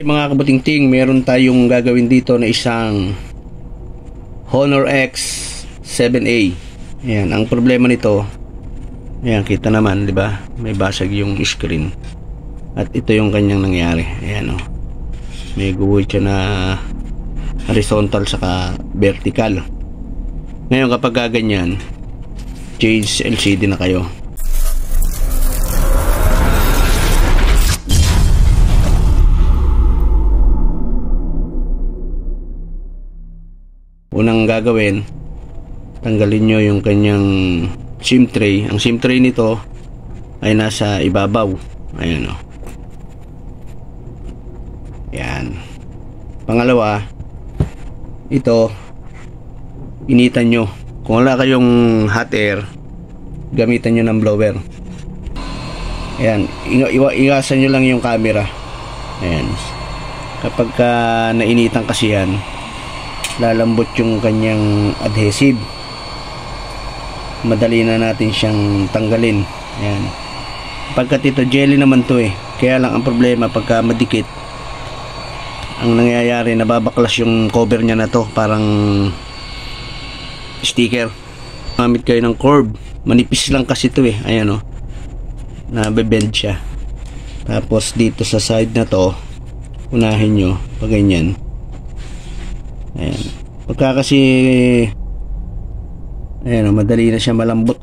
Mga kabuting-ting, meron tayong gagawin dito na isang Honor X 7A. Ayan, ang problema nito, ayan, kita naman, di ba? May basag yung screen. At ito yung kanyang nangyari. Ayan, oh. May guhit siya na horizontal saka vertical. Ngayon, kapag ganyan, change LCD na kayo. Unang gagawin, tanggalin nyo yung kanyang SIM tray. Ang SIM tray nito ay nasa ibabaw. Ayan, o. Yan. Pangalawa, ito, initan nyo. Kung wala kayong hot air, gamitan nyo ng blower. Ayan, iwasan nyo lang yung camera. Ayan. Kapag nainitan kasi yan, lalambot yung kanyang adhesive. Madali na natin siyang tanggalin. Ayan. Pagkat ito jelly naman to kaya lang ang problema pagka madikit, ang nangyayari nababaklas yung cover niya na to, parang sticker. Gamit kayo ng curve, manipis lang kasi ito ayan nabebend siya. Tapos dito sa side na to, unahin nyo pag ganyan. Ayan. Pagka kasi ayan, madali na siya malambot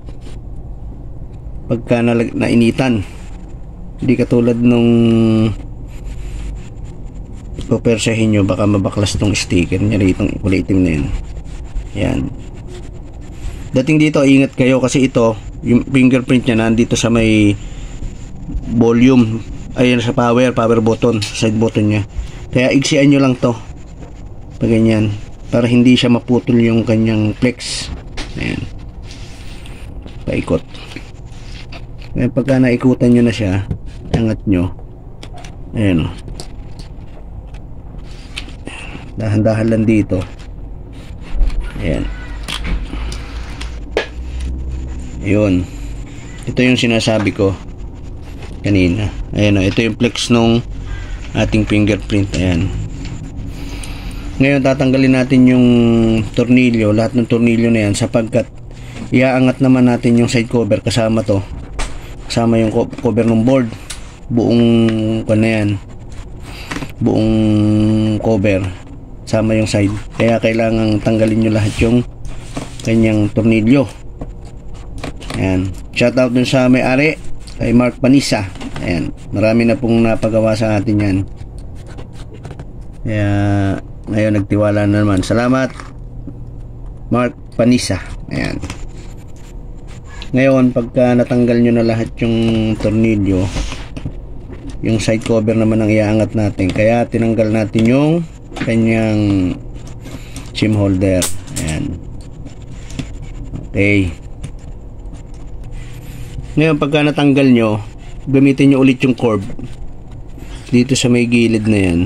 pagka nainitan. Hindi katulad nung ipopersahin nyo, baka mabaklas tong sticker niya itong kulay itim na yun. Ayan. Dating dito, ingat kayo kasi ito, yung fingerprint niya nandito sa may volume, ayan, sa power button, side button niya. Kaya igsian nyo lang to pag ganyan, para hindi siya maputol yung kanyang flex. Ayan, paikot. Ngayon pagka naikutan nyo na siya, angat nyo. Ayan, dahan-dahan lang dito. Ayan, yun, ito yung sinasabi ko kanina. Ayan, ito yung flex nung ating fingerprint. Ayan. Ngayon tatanggalin natin yung tornilyo, lahat ng tornilyo na yan, sapagkat iaangat naman natin yung side cover kasama to, kasama yung cover ng board, buong na yan, buong cover sama yung side. Kaya kailangan tanggalin nyo lahat yung kanyang tornilyo. Ayan, shout out dun sa may-ari, kay Mark Panisa. Ayan, marami na pong napagawa sa atin yan, kaya ngayon nagtiwala na naman. Salamat, Mark Panisa. Ayan. Ngayon pagka natanggal nyo na lahat yung tornilyo, yung side cover naman ang iaangat natin, kaya tinanggal natin yung kanyang SIM holder. Ayan. Okay. Ngayon pagka natanggal nyo, gamitin nyo ulit yung curve dito sa may gilid na yan.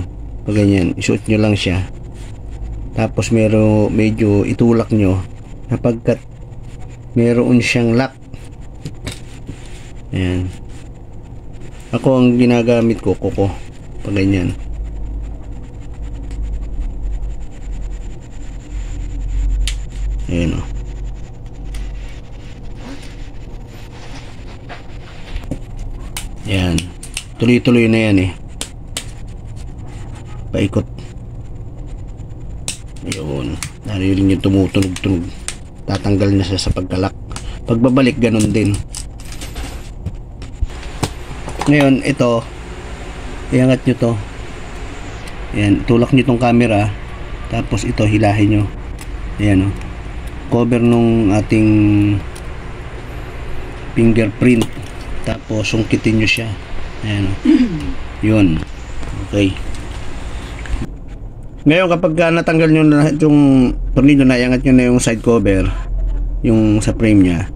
Pag ganyan, isuot nyo lang siya, tapos medyo itulak nyo napagkat meron siyang lock. Ayan. Ako ang ginagamit ko, kuko, pag ganyan. Ayan, ayan, tuloy-tuloy na yan paikot. Ayun, narinig yung tumutunog-tunog, tatanggal na siya sa pagkalak. Pagbabalik ganun din. Ngayon ito, iangat nyo to. Ayan, tulak nyo tong camera, tapos ito hilahin nyo. Ayan, cover nung ating fingerprint, tapos sungkitin nyo siya. Ayan, yun. Okay. Ngayon kapag natanggal nyo na yung tornilyo, na iangat nyo na yung side cover, yung sa frame nya,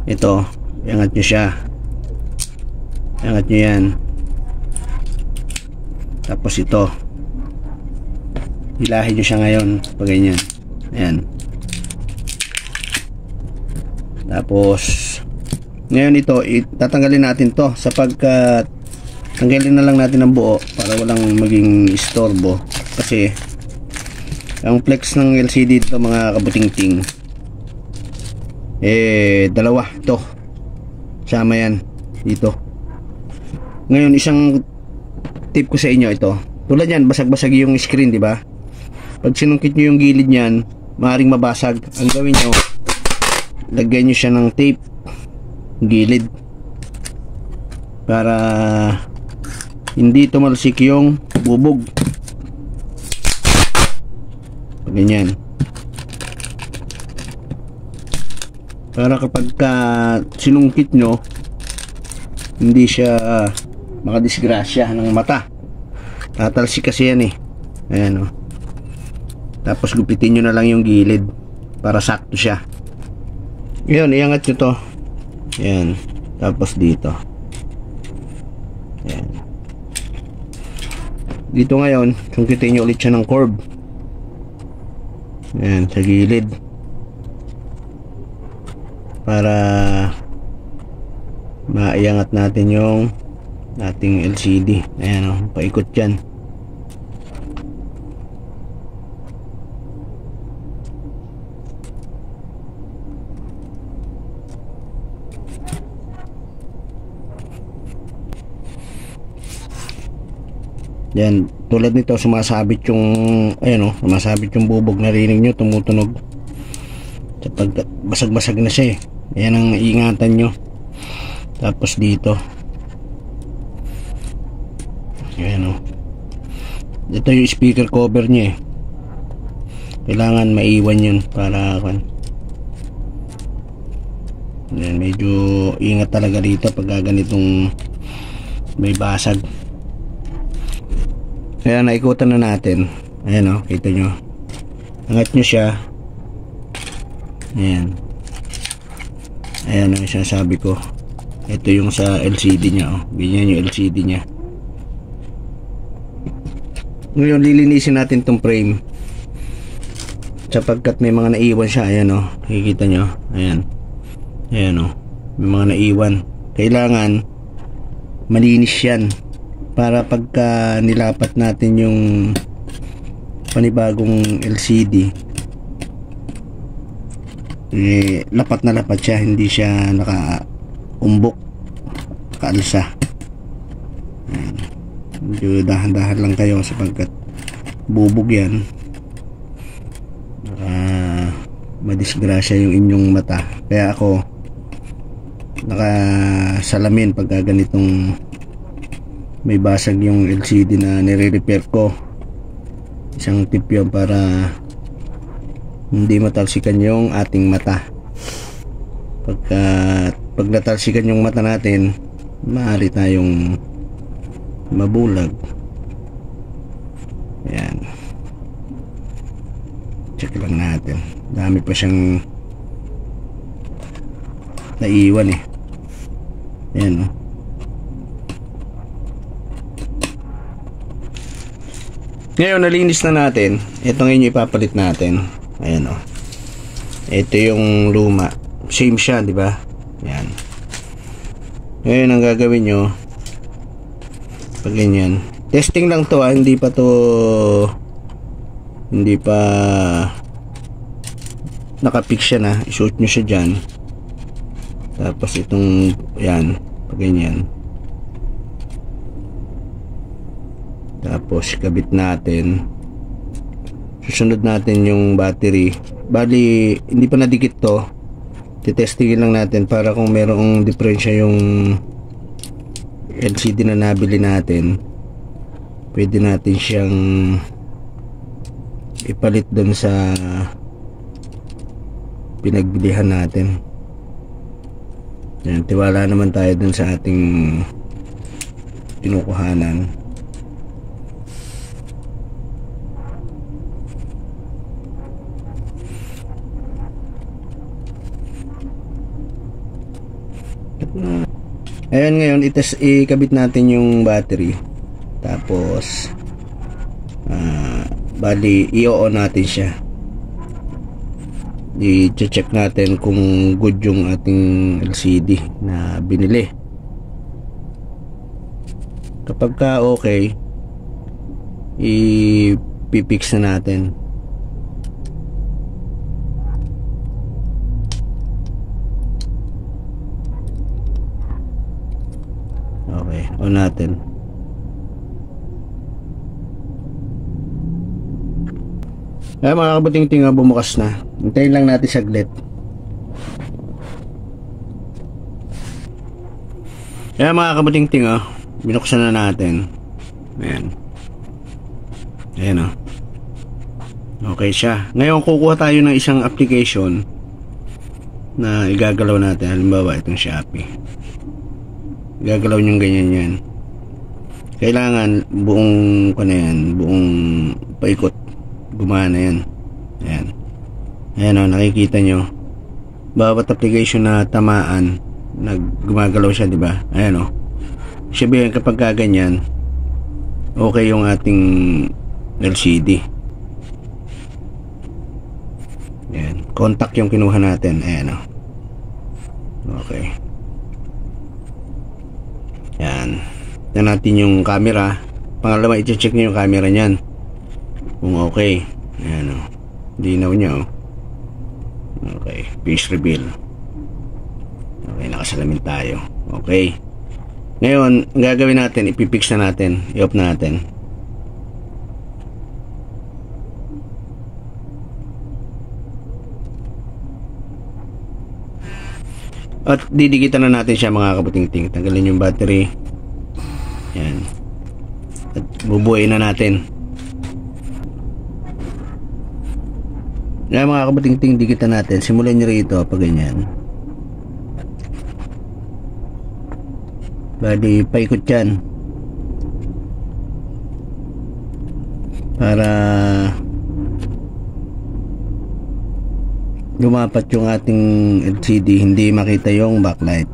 ito, iangat nyo siya, iangat nyo yan, tapos ito hilahin nyo siya ngayon pag ganyan. Ayan. Tapos ngayon ito tatanggalin natin to sapagkat tanggalin na lang natin ang buo para walang maging istorbo, kasi ang flex ng LCD dito mga kabuting-ting, dalawa to, sama yan dito. Ngayon, isang tip ko sa inyo, ito tulad yan, basag-basag yung screen, di ba? Pag sinungkit nyo yung gilid nyan, maaaring mabasag. Ang gawin nyo, lagyan nyo siya ng tape gilid para hindi tumalsik yung bubog. Ganyan, para kapag sinungkit nyo, hindi siya makadisgrasya ng mata. Tatalsik kasi yan ayan tapos gupitin nyo na lang yung gilid para sakto siya. Ngayon, iangat nyo to, ayan, tapos dito, ayan, dito ngayon sungkitin nyo ulit siya ng curve, ayan, sa gilid, para maiangat natin yung ating LCD. Ayan paikot dyan. Yan, tulad nito sumasabit yung sumasabit yung bubog, narinig nyo tumutunog kapag basag-basag na siya Ayan ang iingatan nyo. Tapos dito, ayan ito yung speaker cover nya kailangan maiwan yun para ayan, medyo ingat talaga dito pag ganitong may basag. Kaya naikutan na natin, ayan kita nyo, angat nyo siya, ayan yung sinasabi ko. Ito yung sa LCD nya, ganyan yung LCD nya. Ngayon lilinisin natin tong frame sapagkat may mga naiwan siya. Ayan nakikita nyo, ayan may mga naiwan. Kailangan malinis yan para pagka nilapat natin yung panibagong LCD, lapat na lapat siya, hindi siya nakaumbok, nakaalsa. Medyo dahan-dahan lang kayo sapagkat bubog yan, madisgrasya yung inyong mata. Kaya ako nakasalamin pagka ganitong may basag yung LCD na nire-repair ko. Isang tip yun para hindi matalsikan yung ating mata. Pag natalsikan yung mata natin, maaari tayong mabulag. Ayan, check lang natin, dami pa siyang naiwan ayan Ngayon nalinis na natin, ito ngayon yung ipapalit natin. Ayan ito yung luma, same siya, di ba? Ayan, ngayon ang gagawin nyo pag ganyan, testing lang to hindi pa nakapix siya na, isuot nyo siya dyan. Tapos itong yan, pag ganyan, tapos kabit natin, susunod natin yung battery. Bali hindi pa nadikit to, titestingin lang natin para kung merong diferensya yung LCD na nabili natin, pwede natin siyang ipalit doon sa pinagbilihan natin. Yan, tiwala naman tayo doon sa ating kinukuhanan. Ayan, ngayon ikabit natin yung battery. Tapos bali i-on natin siya, i-check natin kung good yung ating LCD na binili. Kapag ka okay, i-fix na natin. Okay, on natin. Ay, mga kabuting-ting, bumukas na. Hintayin lang natin saglit. Ayan mga kabuting-ting, binuksan na natin. Ayan. Ayan, okay siya. Ngayon kukuha tayo ng isang application na igagalaw natin. Halimbawa itong Shopee. Igagalaw nyo ganyan yan. Kailangan buong buong paikot gumana yan. Ayan. Ayan, nakikita nyo bawat application na tamaan gumagalaw siya, diba? Ayan, sabihin kapag kaganyan okay yung ating LCD. Ayan, contact yung kinuha natin. Ayan, okay. Ayan, tignan natin yung camera. Pangalawa, i-check nyo yung camera nyan kung okay. Ayan, linaw nya. Okay, face reveal. Okay, nakasalamin tayo. Okay, ngayon gagawin natin, ipipix na natin, i-off na natin. At didikitan na natin siya mga kabuting-ting. Tanggalin yung battery. Yan. At bubuhayin na natin. Yan mga kabuting-ting, dikitan natin. Simulan nyo rito pag ganyan. Bali, paikot yan. Para lumapat yung ating LCD, hindi makita yung backlight.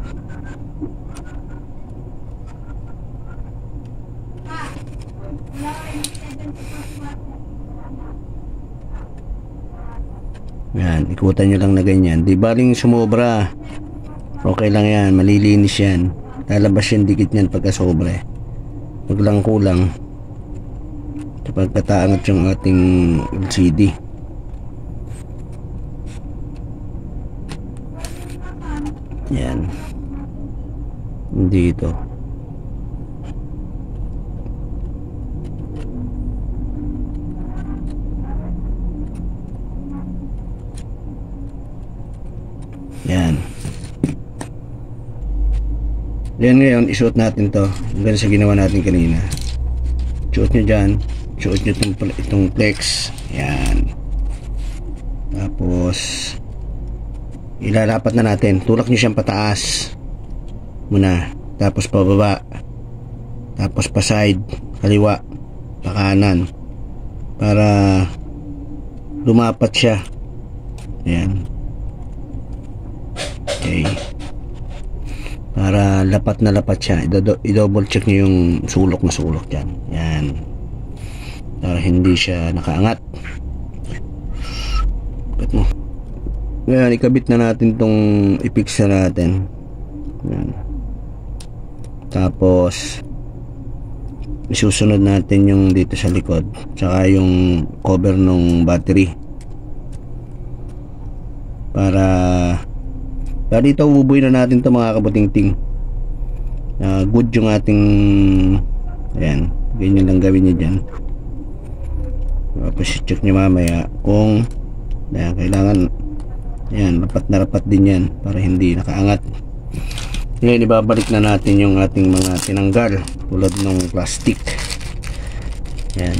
Yan, ikutan nyo lang na ganyan. Di baling sumobra, okay lang yan, malilinis yan. Lalabas yung dikit nyan pagka sobre. Pag lang kulang, kapag kataangat yung ating LCD. Yan. Dito. Yan. Yan, ngayon isuot natin to. Hanggang sa ginawa natin kanina. Suot nyo dyan. Suot nyo itong flex. Yan. Tapos ilalapat na natin. Tulak nyo siyang pataas muna, tapos pababa, tapos pa side, kaliwa, pa kanan, para lumapat siya. Ayan. Okay, para lapat na lapat siya. I-double check nyo yung sulok na sulok dyan. Ayan, para hindi siya nakaangat. Bakit mo? Ngayon, ikabit na natin tong i-fix na natin. Ayan. Tapos isusunod natin yung dito sa likod, tsaka yung cover ng battery, para dito ububuin na natin to mga kabuting-ting. Good yung ating, ayan, ganyan lang gawin nyo dyan. Tapos check nyo mamaya kung ayan, kailangan, ayan, rapat na rapat din yan para hindi nakaangat. Ngayon ibabalik na natin yung ating mga tinanggal tulad ng plastic. Ayan,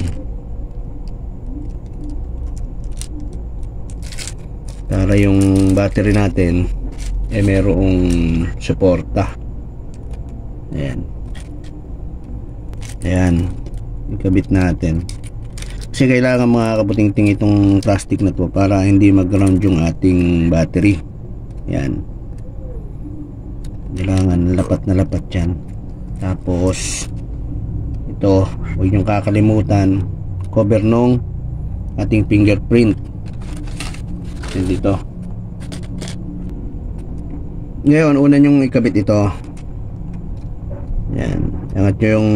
para yung battery natin merong suporta. Ayan. Ayan, ikabit natin kasi kailangan mga kabuting-ting itong plastic na to para hindi mag-ground yung ating battery. Ayan, kailangan lapat na lapat yan. Tapos ito, huwag niyong kakalimutan cover nung ating fingerprint. Yan dito. Ngayon, una nyong ikabit ito. Yan. Angat nyo yung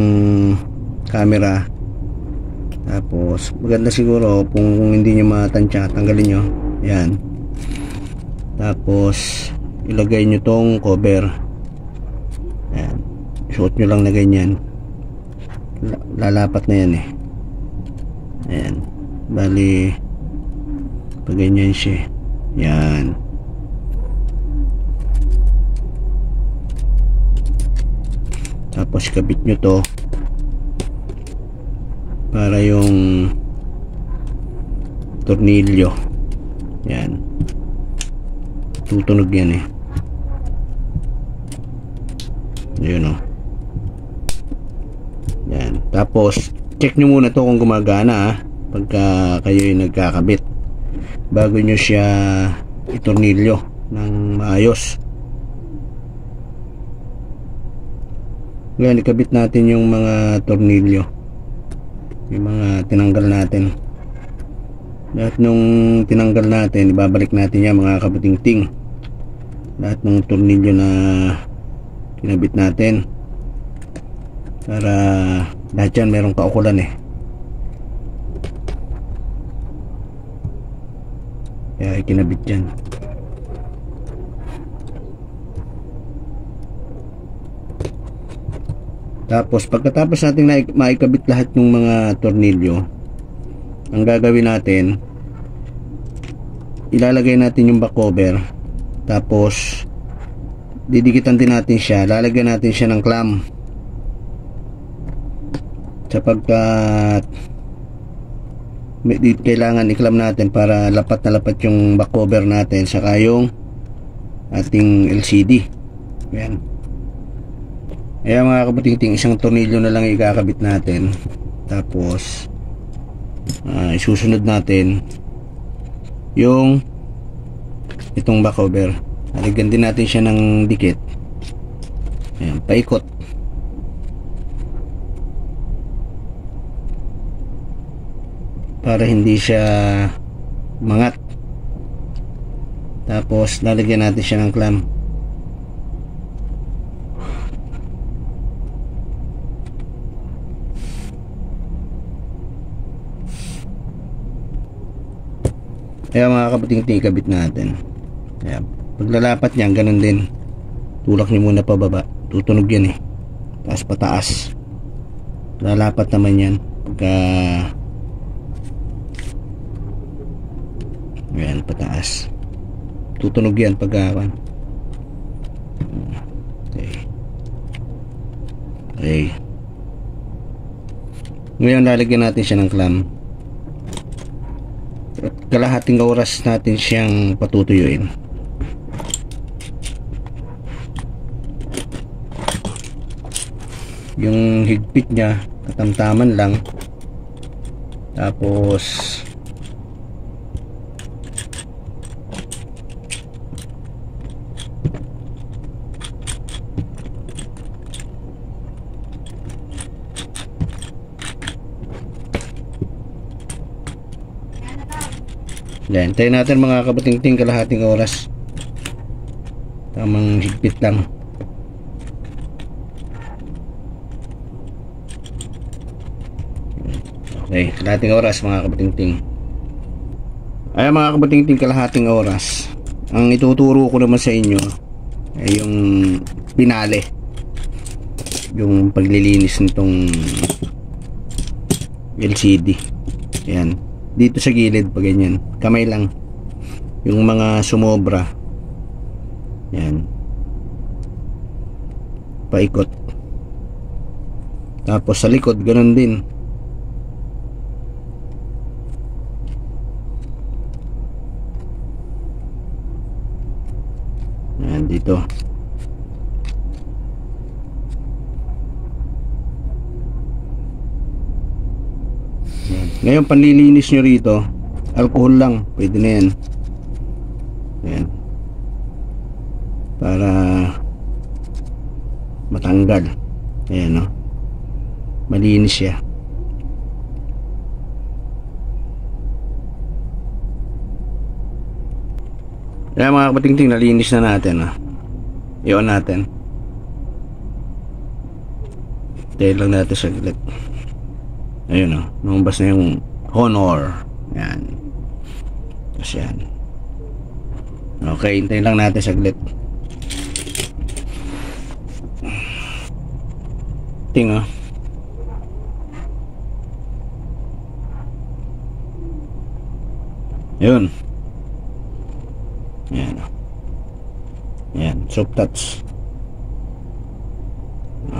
camera. Tapos maganda siguro kung hindi nyo matansya, tanggalin nyo. Yan. Tapos ilagay nyo tong cover. Yan. Suot nyo lang na ganyan. Lalapat na yan eh. Ayan. Bali pag ganyan siya. Yan. Tapos kabit nyo to para yung tornilyo. Yan. Tutunog yan eh. Yun o. Yan. Tapos check nyo muna to kung gumagana pagka kayo yung nagkakabit bago nyo siya itornilyo ng maayos. Ngayon ikabit natin yung mga tornilyo, yung mga tinanggal natin. Lahat nung tinanggal natin ibabalik natin yan mga kabutingting. Lahat ng tornilyo na kinabit natin para lahat yan merong kaukulan eh. Kaya ikinabit yan. Tapos pagkatapos natin maikabit lahat ng mga tornilyo, ang gagawin natin, ilalagay natin yung back cover. Tapos didikitan din natin siya, lalagyan natin siya ng clamp sapagkat kailangan i-clamp natin para lapat na lapat yung back cover natin saka yung ating LCD. Ayan. Ayan mga kabutingting, isang tornilyo na lang ikakabit natin. Tapos isusunod natin yung itong back cover. Lalagyan din natin siya ng dikit. Ayan, paikot. Para hindi siya mangat. Tapos lalagyan natin siya ng clamp. Kaya mga kabutingting, ikabit natin. Kaya paglalapat niyan, ganun din. Tulak niyo muna pababa. Tutunog yan eh. Taas pataas. Lalapat naman yan. Pagka ayan, pataas. Tutunog yan pagka okay. Okay. Ngayon lalagyan natin siya ng clamp. At kalahating oras natin siyang patutuyuin. Yung higpit niya katamtaman lang. Tapos yan, tayo natin mga kabutingting kalahating oras. Tamang higpit lang. Okay, kalahating oras mga kabutingting. Ay mga kabutingting, kalahating oras. Ang ituturo ko naman sa inyo ay yung pinale. Yung paglilinis nitong LCD. Yan. Dito sa gilid pa ganyan, kamay lang yung mga sumobra, yan, paikot. Tapos sa likod ganun din. Yan dito. Ngayon panlilinis nyo rito, alcohol lang, pwede na yan. Ayan. Para matanggal. Ayan o, malinis siya. Ayan mga kapatingting, nalinis na natin o. I-on natin. Tayo lang natin saglit. Ayun o, lumabas na yung Honor. Yan. Tapos yan. Okay, hintayin lang natin saglit. Ting o. Yun. Yan o. Yan, soft touch.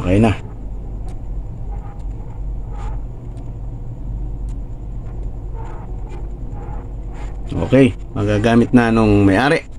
Okay na. Okay, magagamit na nung may-ari.